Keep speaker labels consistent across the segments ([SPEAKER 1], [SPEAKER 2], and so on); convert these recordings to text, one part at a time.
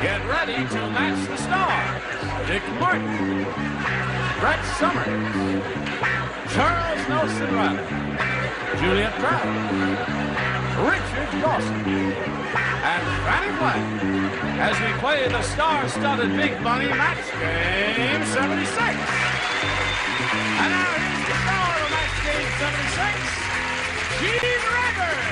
[SPEAKER 1] Get ready to match the stars. Dick Martin, Brett Summers, Charles Nelson Reilly, Juliet Prowse, Richard Dawson, and Fannie Flagg as we play the star-studded Big Money Match Game 76. And now here's the star of Match Game 76, Gene Rivers.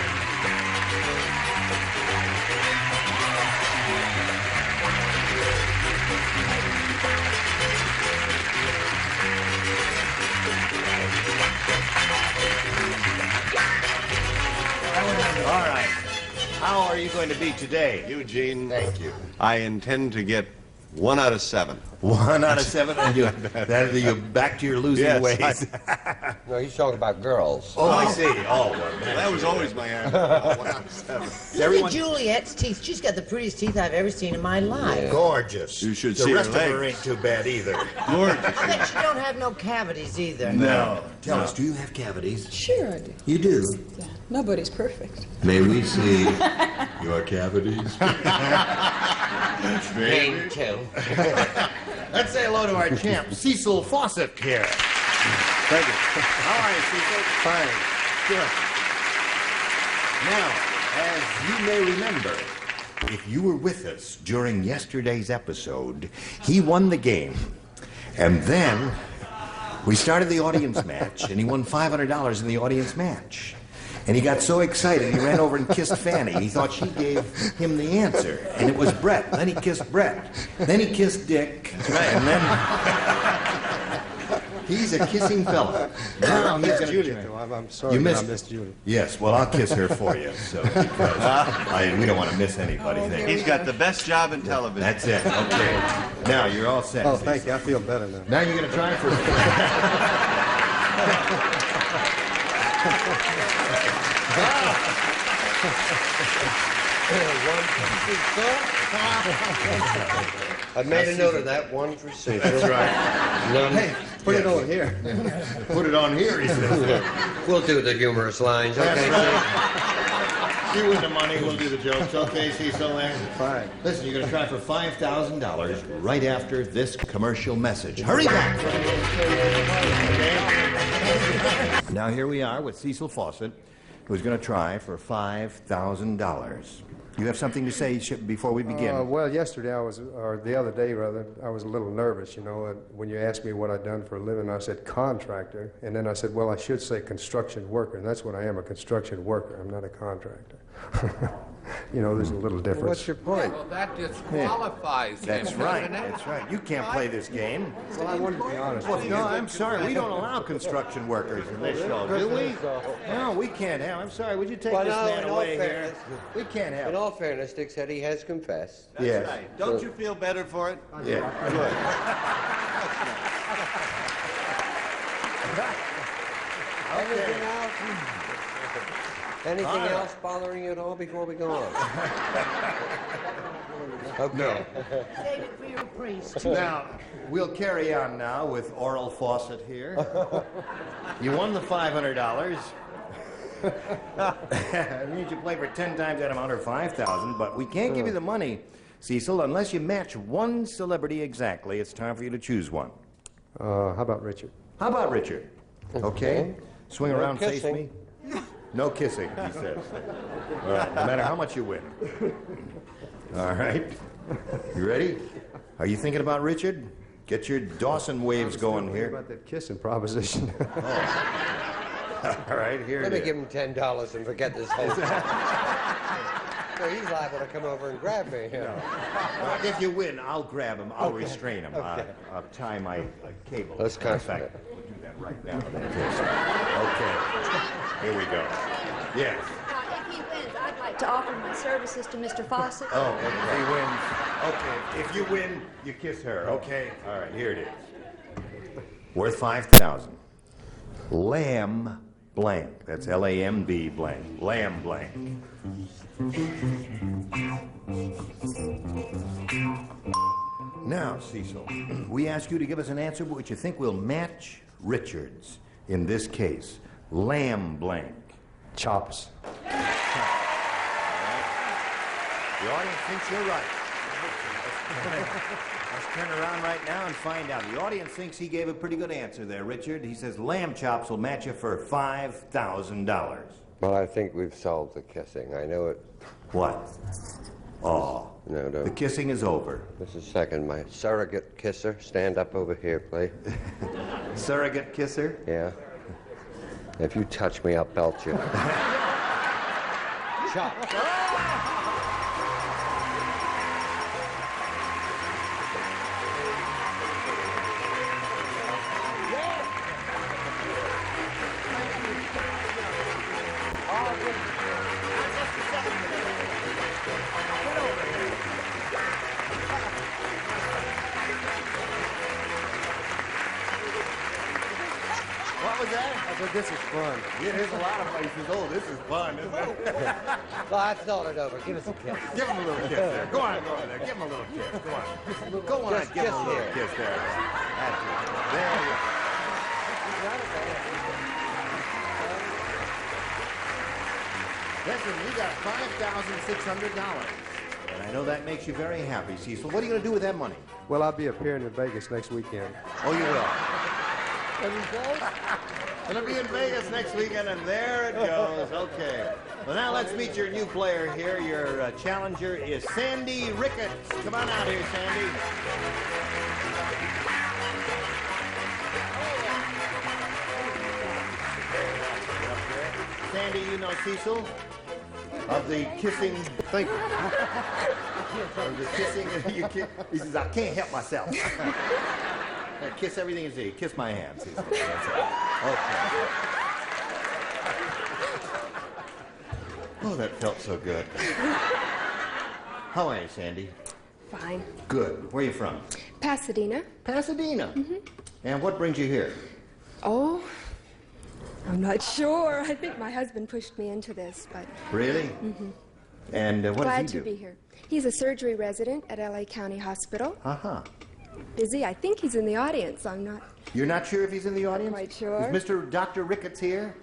[SPEAKER 2] All right. How are you going to be today?
[SPEAKER 3] Eugene,
[SPEAKER 2] Thank you.
[SPEAKER 3] I intend to get 1 out of 7.
[SPEAKER 2] 1 out of 7, and you're back to your losing ways.
[SPEAKER 4] No, he's talking about girls.
[SPEAKER 2] Oh, I see. Oh, well,
[SPEAKER 3] That was always my answer. 1 out of 7.
[SPEAKER 5] Look at Juliet's teeth. She's got the prettiest teeth I've ever seen in my life.
[SPEAKER 2] gorgeous.
[SPEAKER 3] You should
[SPEAKER 2] the
[SPEAKER 3] see her
[SPEAKER 2] rest of her
[SPEAKER 3] legs.
[SPEAKER 2] ain't too bad either.
[SPEAKER 3] Gorgeous.
[SPEAKER 5] I bet she don't have no cavities either.
[SPEAKER 2] No. Tell us, do you have cavities?
[SPEAKER 6] Sure I do.
[SPEAKER 2] You do.
[SPEAKER 6] Yeah. Nobody's perfect.
[SPEAKER 2] May we see your cavities?
[SPEAKER 4] Me too.
[SPEAKER 2] Let's say hello to our champ, Cecil Fawcett here.
[SPEAKER 3] Thank you.
[SPEAKER 2] How are you, Cecil?
[SPEAKER 3] Fine.
[SPEAKER 2] Good. Now, as you may remember, if you were with us during yesterday's episode, he won the game. And then we started the audience match, and he won $500 in the audience match. And he got so excited, he ran over and kissed Fannie. He thought she gave him the answer. And it was Brett. Then he kissed Brett. Then he kissed Dick. That's right. And then he's a kissing fella. Now he's going to
[SPEAKER 7] Juliet, though. I'm sorry,
[SPEAKER 2] You
[SPEAKER 7] but
[SPEAKER 2] missed
[SPEAKER 7] I missed Juliet.
[SPEAKER 2] Yes, well, I'll kiss her for you. So because we don't want to miss anybody. Thank you.
[SPEAKER 3] He's got the best job in television.
[SPEAKER 2] That's it. Okay. Now you're all set.
[SPEAKER 7] Oh,
[SPEAKER 2] Cecil.
[SPEAKER 7] thank you. I feel better now.
[SPEAKER 2] Now you're going to try for.
[SPEAKER 4] I made a note of that one for Cecil.
[SPEAKER 2] That's right.
[SPEAKER 4] None.
[SPEAKER 7] Hey, put it over here.
[SPEAKER 2] Put it on here, he says.
[SPEAKER 4] We'll do the humorous lines,
[SPEAKER 2] That's
[SPEAKER 4] okay?
[SPEAKER 2] right. You win the money, we'll do the jokes. Okay, Cecil, there.
[SPEAKER 7] Fine.
[SPEAKER 2] Listen, you're going to try for $5,000 right after this commercial message. Hurry back. Okay. Now here we are with Cecil Fawcett, who's going to try for $5,000. You have something to say before we begin?
[SPEAKER 7] Well, yesterday or the other day rather, I was a little nervous, you know, when you asked me what I'd done for a living. I said contractor, and then I said, well, I should say construction worker, and that's what I am, a construction worker. I'm not a contractor. You know, there's a little difference.
[SPEAKER 4] What's your point?
[SPEAKER 8] Well, that disqualifies him.
[SPEAKER 2] That's right.
[SPEAKER 8] doesn't it?
[SPEAKER 2] That's right. You can't play this game.
[SPEAKER 7] Well, I wanted to be honest with you.
[SPEAKER 2] No, I'm sorry. We don't allow construction workers in this show, do we? No, we can't have. I'm sorry. Would you take
[SPEAKER 4] Well,
[SPEAKER 2] this
[SPEAKER 4] no,
[SPEAKER 2] man
[SPEAKER 4] in all
[SPEAKER 2] away here?
[SPEAKER 4] fairness-
[SPEAKER 2] We can't have
[SPEAKER 4] In
[SPEAKER 2] him.
[SPEAKER 4] all fairness, Dick said he has confessed.
[SPEAKER 3] That's
[SPEAKER 2] Yes.
[SPEAKER 3] right. Don't you feel better for it?
[SPEAKER 2] Yeah.
[SPEAKER 4] Anything else? Anything else bothering you at all before we go on? Okay.
[SPEAKER 5] Save it for your priest.
[SPEAKER 2] Now, we'll carry on now with Oral Fawcett here. You won the $500. It means you play for 10 times that amount, or 5,000, but we can't give you the money, Cecil, unless you match one celebrity exactly. It's time for you to choose one.
[SPEAKER 7] How about Richard?
[SPEAKER 2] How about Richard? Okay. Swing
[SPEAKER 4] No
[SPEAKER 2] around, face
[SPEAKER 4] kissing.
[SPEAKER 2] me. No kissing, he says. All right, no matter how much you win. All right. You ready? Are you thinking about Richard? Get your Dawson waves going
[SPEAKER 7] What
[SPEAKER 2] here.
[SPEAKER 7] about that kissing proposition?
[SPEAKER 2] All right, here
[SPEAKER 4] Let
[SPEAKER 2] it
[SPEAKER 4] me
[SPEAKER 2] is.
[SPEAKER 4] give him $10 and forget this whole thing. So he's liable to come over and grab me.
[SPEAKER 2] If you win, I'll grab him. I'll restrain him. I'll tie my cable.
[SPEAKER 4] Let's
[SPEAKER 2] In
[SPEAKER 4] concentrate.
[SPEAKER 2] fact, we'll do that right now. Okay. Here we go. Yes.
[SPEAKER 9] If he wins, I'd like to offer my services to Mr. Fawcett.
[SPEAKER 2] Oh, if he wins. Okay. If you win, you kiss her. Okay. All right. Here it is. Worth 5,000. Lamb blank. That's L-A-M-B blank. Lamb blank. Now, Cecil, we ask you to give us an answer which you think will match Richard's. In this case, lamb blank.
[SPEAKER 7] Chops.
[SPEAKER 2] The audience thinks you're right. Let's turn around right now and find out. The audience thinks he gave a pretty good answer there, Richard. He says lamb chops will match you for $5,000.
[SPEAKER 4] Well, I think we've solved the kissing. I know it.
[SPEAKER 2] What? Oh.
[SPEAKER 4] No, no.
[SPEAKER 2] The kissing is over.
[SPEAKER 4] Just a second. My surrogate kisser. Stand up over here, please.
[SPEAKER 2] Surrogate kisser?
[SPEAKER 4] Yeah. If you touch me, I'll belt you. Chop.
[SPEAKER 2] What was that?
[SPEAKER 7] I said, this is fun.
[SPEAKER 2] Yeah, there's a lot of places. Oh, this is fun, isn't it?
[SPEAKER 4] Well, I've thought it over. Give us a kiss.
[SPEAKER 2] Give him a little kiss there. Go on there. Give him a little kiss. Go on. Go on,
[SPEAKER 4] Just
[SPEAKER 2] give him a
[SPEAKER 4] kiss
[SPEAKER 2] little
[SPEAKER 4] here.
[SPEAKER 2] kiss there. That's it. There you go. Listen, we got $5,600. And I know that makes you very happy, Cecil. What are you going to do with that money?
[SPEAKER 7] Well, I'll be appearing in Vegas next weekend.
[SPEAKER 2] Oh, you will. Gonna be in Vegas next weekend, and there it goes. Okay. Well, now let's meet your new player here. Your challenger is Sandy Ricketts. Come on out here, Sandy. Sandy, you know Cecil of the kissing thing. Of the kissing, he says, I can't help myself. Kiss everything you see. Kiss my hand, Cecil. That's it. Okay. Oh, that felt so good. How are you, Sandy?
[SPEAKER 10] Fine.
[SPEAKER 2] Good. Where are you from?
[SPEAKER 10] Pasadena.
[SPEAKER 2] Pasadena? And what brings you here?
[SPEAKER 10] Oh, I'm not sure. I think my husband pushed me into this, but...
[SPEAKER 2] Really? And what
[SPEAKER 10] glad
[SPEAKER 2] does he
[SPEAKER 10] to
[SPEAKER 2] do?
[SPEAKER 10] be here. He's a surgery resident at LA County Hospital.
[SPEAKER 2] Uh-huh.
[SPEAKER 10] Busy. I think he's in the audience. I'm not...
[SPEAKER 2] You're not sure if he's in the audience?
[SPEAKER 10] Quite sure.
[SPEAKER 2] Is Dr. Ricketts here?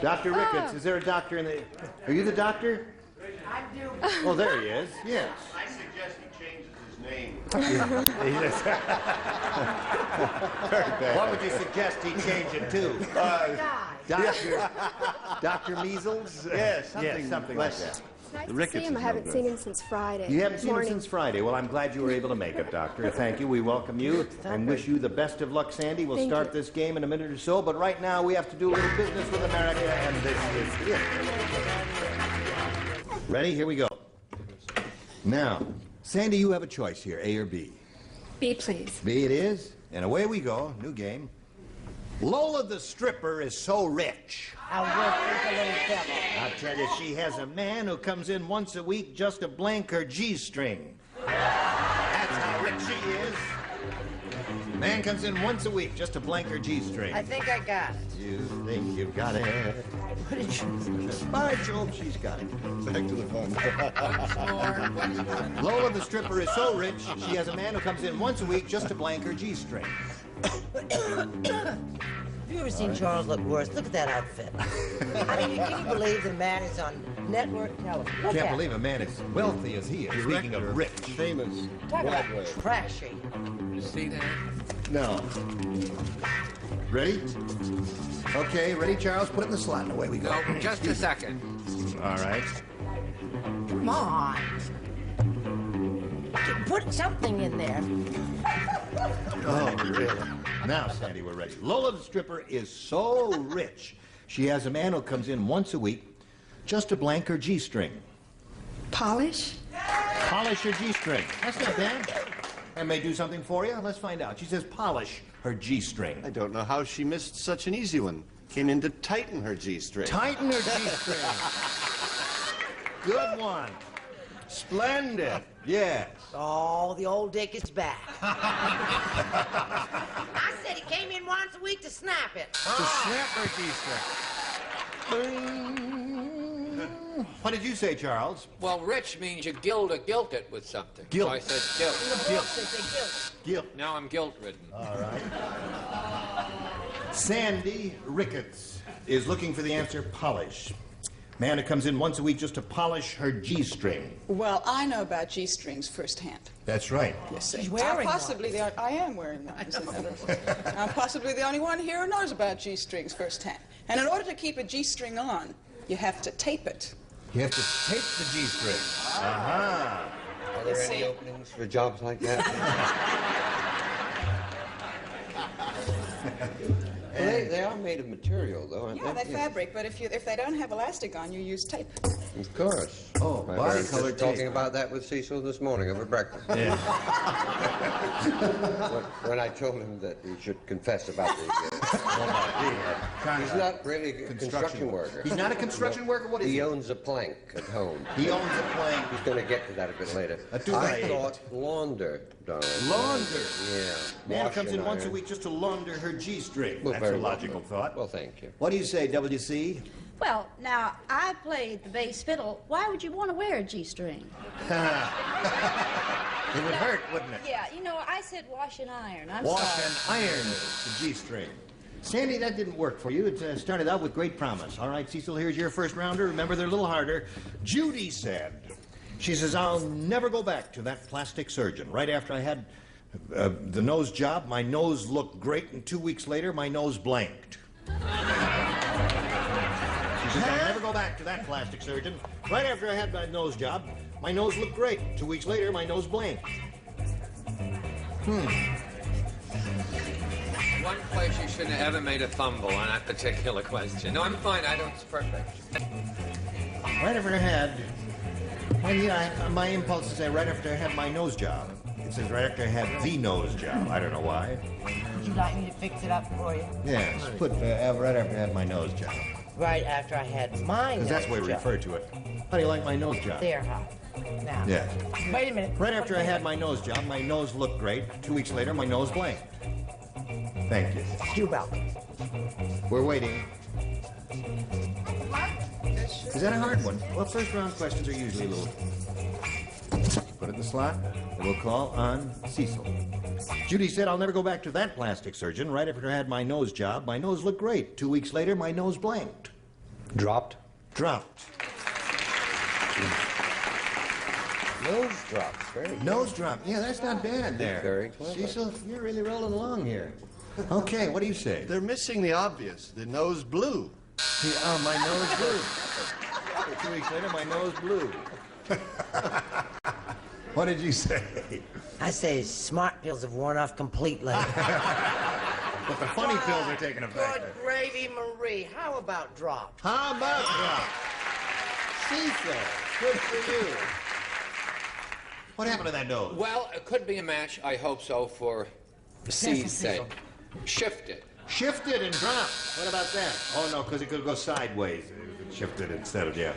[SPEAKER 2] Dr. Ricketts, is there a doctor in the... Are you the doctor?
[SPEAKER 5] I do.
[SPEAKER 2] Oh, there he is. Yes.
[SPEAKER 3] I suggest he changes his name.
[SPEAKER 2] What would you suggest he change it to? Dr. Measles?
[SPEAKER 3] Yes, something,
[SPEAKER 2] something like that.
[SPEAKER 10] Nice to
[SPEAKER 3] Ricketts
[SPEAKER 10] see him. I
[SPEAKER 3] is no
[SPEAKER 10] haven't
[SPEAKER 3] good.
[SPEAKER 10] seen him since Friday.
[SPEAKER 2] You haven't seen him
[SPEAKER 10] Morning.
[SPEAKER 2] since Friday. Well, I'm glad you were able to make it, Doctor. Thank you. We welcome you and wish you the best of luck, Sandy. We'll
[SPEAKER 10] Thank
[SPEAKER 2] start
[SPEAKER 10] you.
[SPEAKER 2] this game in a minute or so, but right now we have to do a little business with America, and this is it. Ready? Here we go. Now, Sandy, you have a choice here, A or B.
[SPEAKER 10] B, please.
[SPEAKER 2] B it is, and away we go. New game. Lola the stripper is so rich.
[SPEAKER 5] I work with a little devil.
[SPEAKER 2] I'll tell you, she has a man who comes in once a week just to blank her G-string. That's how rich she is. Man comes in once a week just to blank her G-string.
[SPEAKER 5] I think I got it.
[SPEAKER 2] You think you've got it?
[SPEAKER 5] What did you...
[SPEAKER 2] By Jove, she's got it.
[SPEAKER 3] Back to the phone.
[SPEAKER 2] Lola the stripper is so rich, she has a man who comes in once a week just to blank her G-string.
[SPEAKER 5] Have you ever seen Charles look worse? Look at that outfit. I mean, can you believe the man is on network television? Look
[SPEAKER 2] Can't
[SPEAKER 5] at
[SPEAKER 2] believe a man as wealthy as he is. Speaking of rich.
[SPEAKER 3] Famous
[SPEAKER 5] him. Talk about
[SPEAKER 3] Broadway.
[SPEAKER 5] trashy.
[SPEAKER 8] You see that?
[SPEAKER 2] No. Ready? Okay, ready, Charles? Put it in the slot and away we go.
[SPEAKER 8] No, just a second.
[SPEAKER 2] All right.
[SPEAKER 5] Come on. Put something in there.
[SPEAKER 2] Oh, really? Now, Sandy, we're ready. Lola the stripper is so rich, she has a man who comes in once a week just to blank her G-string.
[SPEAKER 10] Polish?
[SPEAKER 2] Polish her G-string. That's not bad. That may do something for you. Let's find out. She says polish her G-string.
[SPEAKER 3] I don't know how she missed such an easy one. Came in to tighten her G-string.
[SPEAKER 2] Tighten her G-string. Good one. Splendid. Yes.
[SPEAKER 5] Oh, the old dick is back. I said he came in once a week to snap it.
[SPEAKER 2] To snap her G-string. What did you say, Charles?
[SPEAKER 8] Well, rich means you gild it with something.
[SPEAKER 2] Gilt.
[SPEAKER 8] So I said gilt.
[SPEAKER 2] Guilt.
[SPEAKER 5] They say guilt.
[SPEAKER 2] Guilt.
[SPEAKER 8] Now I'm guilt-ridden.
[SPEAKER 2] All right. Sandy Ricketts is looking for the answer polish. Man who comes in once a week just to polish her G-string.
[SPEAKER 6] Well, I know about G-strings firsthand.
[SPEAKER 2] That's right.
[SPEAKER 6] Yes,
[SPEAKER 5] She's wearing
[SPEAKER 6] I am wearing one. As a matter of fact. I'm possibly the only one here who knows about G-strings firsthand. And in order to keep a G-string on, you have to tape it.
[SPEAKER 2] You have to tape the G-string. Aha.
[SPEAKER 4] Are there any openings for jobs like that? Well, they are made of material, though, aren't
[SPEAKER 6] Yeah,
[SPEAKER 4] they?
[SPEAKER 6] they're fabric, but if they don't have elastic on, you use tape.
[SPEAKER 4] Of course.
[SPEAKER 2] Oh,
[SPEAKER 4] I
[SPEAKER 2] body
[SPEAKER 4] was
[SPEAKER 2] color
[SPEAKER 4] just talking
[SPEAKER 2] tape.
[SPEAKER 4] about that with Cecil this morning over breakfast.
[SPEAKER 2] Yeah.
[SPEAKER 4] when I told him that he should confess about the... he's not really a construction worker.
[SPEAKER 2] He's not a construction worker? What is he?
[SPEAKER 4] He owns a plank at home.
[SPEAKER 2] He owns a plank.
[SPEAKER 4] He's going to get to that a bit later.
[SPEAKER 2] A two-by-eight.
[SPEAKER 4] I thought launder, darling.
[SPEAKER 2] Launder?
[SPEAKER 4] Yeah.
[SPEAKER 2] Man
[SPEAKER 4] Wash
[SPEAKER 2] comes in
[SPEAKER 4] and
[SPEAKER 2] once a
[SPEAKER 4] iron.
[SPEAKER 2] week just to launder her G-string.
[SPEAKER 4] Well,
[SPEAKER 2] That's
[SPEAKER 4] very
[SPEAKER 2] a
[SPEAKER 4] well.
[SPEAKER 2] logical thought.
[SPEAKER 4] Well, thank you.
[SPEAKER 2] What do you say, WC?
[SPEAKER 9] Well, now, I played the bass fiddle. Why would you want to wear a G-string?
[SPEAKER 2] It would hurt, wouldn't it?
[SPEAKER 9] Yeah, you know, I said wash and iron. I'm
[SPEAKER 2] Wash
[SPEAKER 9] sorry.
[SPEAKER 2] and iron the G-string. Sandy, that didn't work for you. It started out with great promise. All right, Cecil, here's your first rounder. Remember, they're a little harder. Judy said, she says, I'll never go back to that plastic surgeon. Right after I had the nose job, my nose looked great, and 2 weeks later, my nose blanked. She says, I'll never go back to that plastic surgeon. Right after I had my nose job, my nose looked great. 2 weeks later, my nose blanked.
[SPEAKER 8] One place you shouldn't have ever made a fumble on that particular question. No, I'm fine. It's perfect.
[SPEAKER 2] Right after I had, well, yeah, my impulse to say right after I had my nose job. It says right after I had the nose job. I don't know why.
[SPEAKER 5] Would you like me to fix it up for you?
[SPEAKER 2] Yes, put right after I had my nose job.
[SPEAKER 5] Right after I had my nose
[SPEAKER 2] Because that's the way we
[SPEAKER 5] job.
[SPEAKER 2] refer to it. How do you like my nose job?
[SPEAKER 5] There, huh? Now.
[SPEAKER 2] Yeah.
[SPEAKER 5] Wait a minute.
[SPEAKER 2] Right after I had my nose job, my nose looked great. 2 weeks later, my nose blanked. Thank you.
[SPEAKER 5] You're welcome.
[SPEAKER 2] We're waiting. Is that a hard one? Well, first round questions are usually a little... Put it in the slot, and we'll call on Cecil. Judy said, I'll never go back to that plastic surgeon. Right after I had my nose job, my nose looked great. 2 weeks later, my nose blanked.
[SPEAKER 7] Dropped?
[SPEAKER 2] Dropped.
[SPEAKER 4] Nose drops. Very good.
[SPEAKER 2] Nose drop. Yeah, that's not bad there.
[SPEAKER 4] Very clever.
[SPEAKER 2] Cecil, you're really rolling along here. Okay, what do you say?
[SPEAKER 3] They're missing the obvious. The nose blue.
[SPEAKER 2] Oh, my nose blew. 2 weeks later, my nose blew. What did you say?
[SPEAKER 5] I say smart pills have worn off completely.
[SPEAKER 2] But the funny pills are taking effect.
[SPEAKER 5] Good gravy, Marie. How about drop?
[SPEAKER 2] How about drop? Cecil, good for you. What happened to that nose?
[SPEAKER 8] Well, it could be a match. I hope so for C's sake. Shift it.
[SPEAKER 2] Shifted and dropped. What about that? Oh, no, because it could go sideways. It shifted instead of, yeah.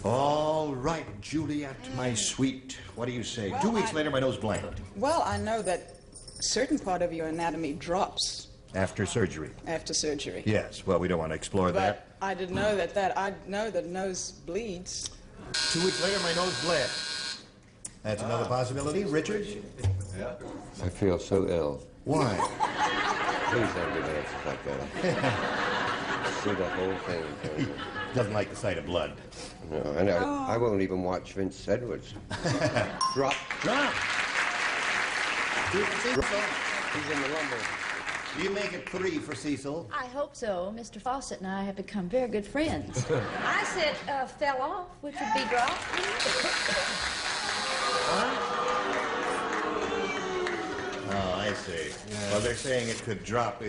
[SPEAKER 2] All right, Juliet, my sweet. What do you say?
[SPEAKER 6] Well,
[SPEAKER 2] 2 weeks later, my nose blanked.
[SPEAKER 6] Well, I know that a certain part of your anatomy drops
[SPEAKER 2] After surgery.
[SPEAKER 6] after surgery.
[SPEAKER 2] Yes, well, we don't want to explore that.
[SPEAKER 6] But I didn't know that. I know that nose bleeds.
[SPEAKER 2] 2 weeks later, my nose bled. That's another possibility. Richard?
[SPEAKER 4] I feel so ill.
[SPEAKER 2] Why?
[SPEAKER 4] Please don't give answers like that. See the whole thing.
[SPEAKER 2] He doesn't like the sight of blood.
[SPEAKER 4] No, and I won't even watch Vince Edwards. Drop.
[SPEAKER 2] Drop.
[SPEAKER 4] He's in the lumber.
[SPEAKER 2] Do you make it 3 for Cecil?
[SPEAKER 9] I hope so. Mr. Fawcett and I have become very good friends. I said fell off, which would be dropped.
[SPEAKER 2] Oh, I see. Well, they're saying it could drop,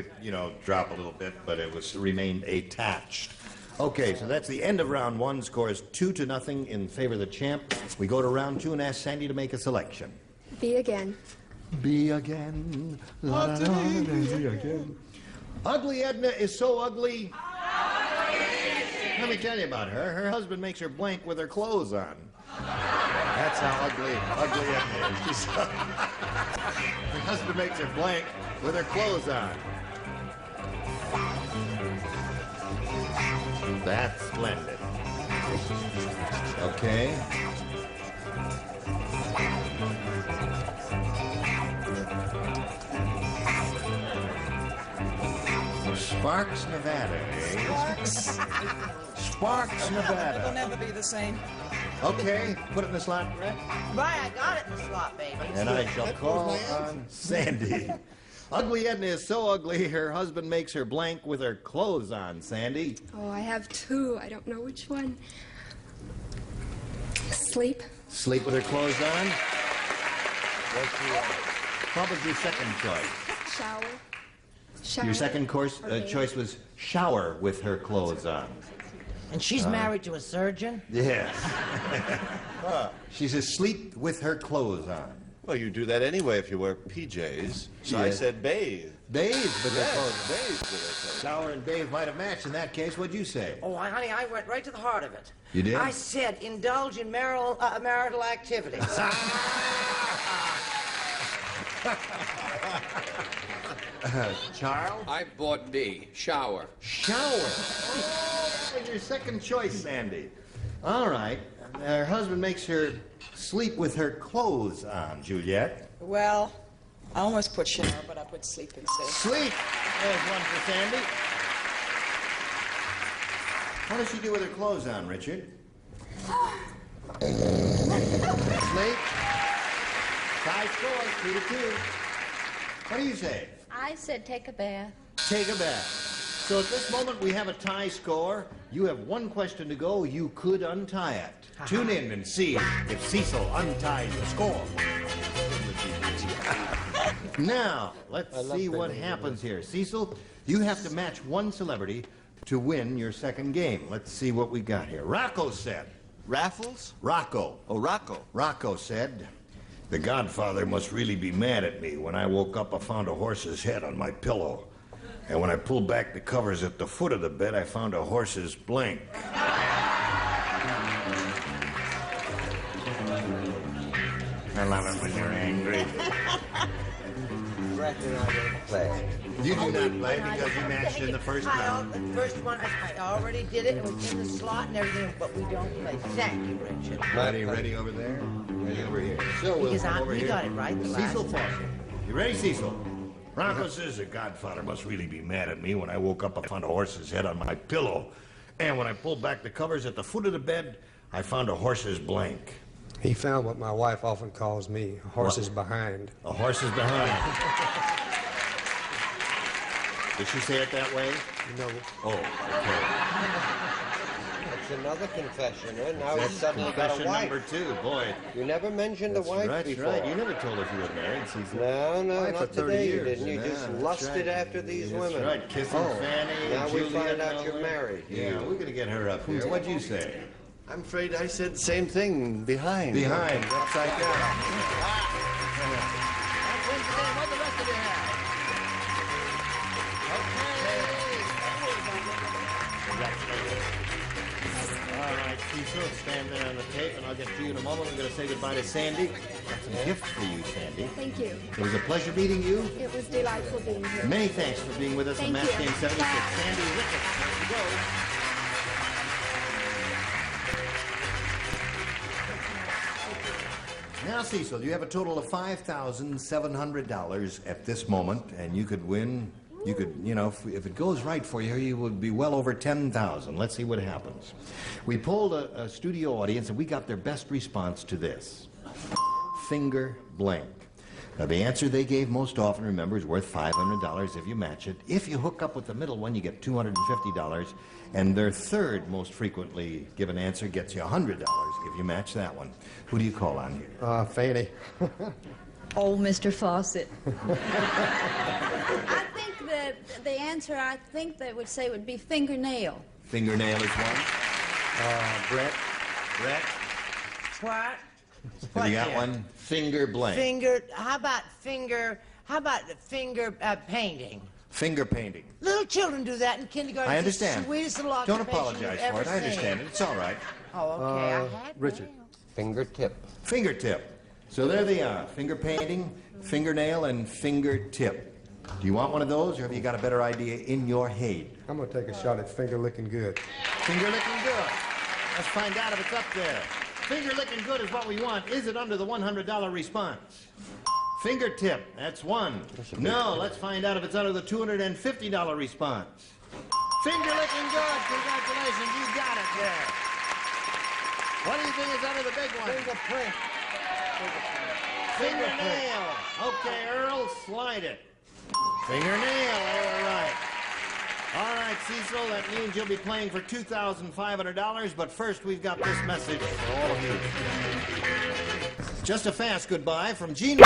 [SPEAKER 2] drop a little bit, but it remained attached. Okay, so that's the end of round 1. Scores 2-0 in favor of the champ. We go to round 2 and ask Sandy to make a selection.
[SPEAKER 10] Be again.
[SPEAKER 2] Be again. La, la, la, be again. Ugly Edna is so ugly. Let me tell you about her. Her husband makes her blank with her clothes on. That's how ugly Edna is. She's her husband makes her blank with her clothes on. That's splendid. Okay. Sparks, Nevada, eh? Sparks, Nevada.
[SPEAKER 6] It'll never be the same.
[SPEAKER 2] Okay, put it in the slot, Brett.
[SPEAKER 5] Right, I got it in the slot, baby.
[SPEAKER 2] And I shall call on Sandy. Ugly Edna is so ugly, her husband makes her blank with her clothes on, Sandy.
[SPEAKER 10] Oh, I have two. I don't know which one. Sleep.
[SPEAKER 2] Sleep with her clothes on? What was your second choice?
[SPEAKER 10] Shower.
[SPEAKER 2] Your second choice was shower with her clothes on.
[SPEAKER 5] And she's married to a surgeon?
[SPEAKER 2] Yes. She says sleep with her clothes on.
[SPEAKER 3] Well, you do that anyway if you wear PJs. So I
[SPEAKER 2] Yes.
[SPEAKER 3] said bathe.
[SPEAKER 2] Bathe with her clothes on.
[SPEAKER 3] Bathe with her.
[SPEAKER 2] Shower and bathe might have matched in that case. What'd you say?
[SPEAKER 5] Oh, honey, I went right to the heart of it.
[SPEAKER 2] You did?
[SPEAKER 5] I said indulge in marital activities.
[SPEAKER 2] Charles?
[SPEAKER 8] I bought B, shower.
[SPEAKER 2] Shower. Oh, that was your second choice, Sandy. All right. Her husband makes her sleep with her clothes on, Juliet.
[SPEAKER 6] Well, I almost put shower, but I put sleep instead.
[SPEAKER 2] Sleep. There's one for Sandy. What does she do with her clothes on, Richard? Sleep. Tie score, 2-2. What do you say?
[SPEAKER 9] I said take a bath.
[SPEAKER 2] Take a bath. So at this moment, we have a tie score. You have one question to go. You could untie it. Tune in and see if Cecil unties the score. Now, let's see what happens here. Cecil, you have to match one celebrity to win your second game. Let's see what we got here. Rocco said.
[SPEAKER 3] Raffles?
[SPEAKER 2] Rocco.
[SPEAKER 3] Oh, Rocco.
[SPEAKER 2] Rocco said, "The Godfather must really be mad at me. When I woke up, I found a horse's head on my pillow. And when I pulled back the covers at the foot of the bed, I found a horse's blank." I love it when you're angry.
[SPEAKER 4] Brett and I don't play.
[SPEAKER 2] You do not play because you matched in the first round.
[SPEAKER 5] The first one, I already did it. It was in the slot and everything, but we don't play. Thank you, Richard.
[SPEAKER 2] Ready over there? Ready over here. So we'll
[SPEAKER 5] Because
[SPEAKER 2] come over
[SPEAKER 5] you
[SPEAKER 2] here.
[SPEAKER 5] got it right the last
[SPEAKER 2] Cecil
[SPEAKER 5] time.
[SPEAKER 2] Fawcett. You ready, Cecil? Rocco says the Godfather must really be mad at me. When I woke up, I found a horse's head on my pillow. And when I pulled back the covers at the foot of the bed, I found a horse's blank.
[SPEAKER 7] He found what my wife often calls me, a horse's behind.
[SPEAKER 2] A horse's behind. Did she say it that way?
[SPEAKER 7] No.
[SPEAKER 2] Oh, okay.
[SPEAKER 4] That's another confession, huh? Now he's
[SPEAKER 2] That's
[SPEAKER 4] suddenly got a
[SPEAKER 2] confession
[SPEAKER 4] wife.
[SPEAKER 2] number 2, boy.
[SPEAKER 4] You never mentioned a wife
[SPEAKER 2] That's
[SPEAKER 4] before.
[SPEAKER 2] right. You never told us you were married, Cecil.
[SPEAKER 4] No,
[SPEAKER 2] Wife
[SPEAKER 4] not
[SPEAKER 2] for 30
[SPEAKER 4] today,
[SPEAKER 2] years.
[SPEAKER 4] didn't you?
[SPEAKER 2] Yeah,
[SPEAKER 4] Just
[SPEAKER 2] that's
[SPEAKER 4] lusted
[SPEAKER 2] right.
[SPEAKER 4] after these
[SPEAKER 2] That's
[SPEAKER 4] women.
[SPEAKER 2] right. Kissing Fannie
[SPEAKER 4] now
[SPEAKER 2] and
[SPEAKER 4] we
[SPEAKER 2] Juliet
[SPEAKER 4] find
[SPEAKER 2] and
[SPEAKER 4] out
[SPEAKER 2] all
[SPEAKER 4] you're
[SPEAKER 2] that.
[SPEAKER 4] married.
[SPEAKER 2] Yeah, we're going to get her up here. What'd you say?
[SPEAKER 3] I'm afraid I said the same thing. Behind.
[SPEAKER 2] Behind, upside down.
[SPEAKER 1] That's it today. What the rest of you have?
[SPEAKER 2] All right, Cecil, stand there on the tape, and I'll get to you in a moment. We're going to say goodbye to Sandy. Got some gifts for you, Sandy.
[SPEAKER 10] Thank you.
[SPEAKER 2] It was a pleasure meeting you.
[SPEAKER 10] It was delightful being here.
[SPEAKER 2] Many thanks for being with us on
[SPEAKER 10] Thank
[SPEAKER 2] Match
[SPEAKER 10] you.
[SPEAKER 2] Game 76.
[SPEAKER 10] Bye.
[SPEAKER 2] Sandy Ricketts, there you go. Now, Cecil, you have a total of $5,700 at this moment, and you could win. You could, you know, if it goes right for you, you would be well over 10,000. Let's see what happens. We polled a studio audience, and we got their best response to this. Finger blank. Now, the answer they gave most often, remember, is worth $500 if you match it. If you hook up with the middle one, you get $250. And their third most frequently given answer gets you $100 if you match that one. Who do you call on here?
[SPEAKER 7] Fannie.
[SPEAKER 9] Old Mr. Fawcett. I think that the answer I think they would say would be fingernail.
[SPEAKER 2] Fingernail is one. Brett? Brett?
[SPEAKER 5] What?
[SPEAKER 2] Have you got one? Finger blank.
[SPEAKER 5] How about finger painting?
[SPEAKER 2] Finger painting.
[SPEAKER 5] Little children do that in kindergarten.
[SPEAKER 2] I
[SPEAKER 5] It's the
[SPEAKER 2] understand.
[SPEAKER 5] sweetest little
[SPEAKER 2] Don't
[SPEAKER 5] occupation
[SPEAKER 2] apologize
[SPEAKER 5] you've ever
[SPEAKER 2] for it. I understand
[SPEAKER 5] seen.
[SPEAKER 2] it. It's all right.
[SPEAKER 5] Oh, okay. I had
[SPEAKER 7] Richard.
[SPEAKER 4] Fingertip.
[SPEAKER 2] Fingertip. So there they are. Finger painting, fingernail, and fingertip. Do you want one of those, or have you got a better idea in your head?
[SPEAKER 7] I'm going to take a shot at finger licking good.
[SPEAKER 2] Finger licking good. Let's find out if it's up there. Finger licking good is what we want. Is it under the $100 response? Fingertip, that's one. No, let's find out if it's under the $250 response.
[SPEAKER 1] Finger licking good. Congratulations, you got it there. What do you think is under the big one?
[SPEAKER 2] Fingerprint.
[SPEAKER 1] Fingernail. Okay, Earl, slide it. Fingernail, all right. All right, Cecil, that means you'll be playing for $2,500, but first we've got this message for all of you. Just a fast goodbye from Gene.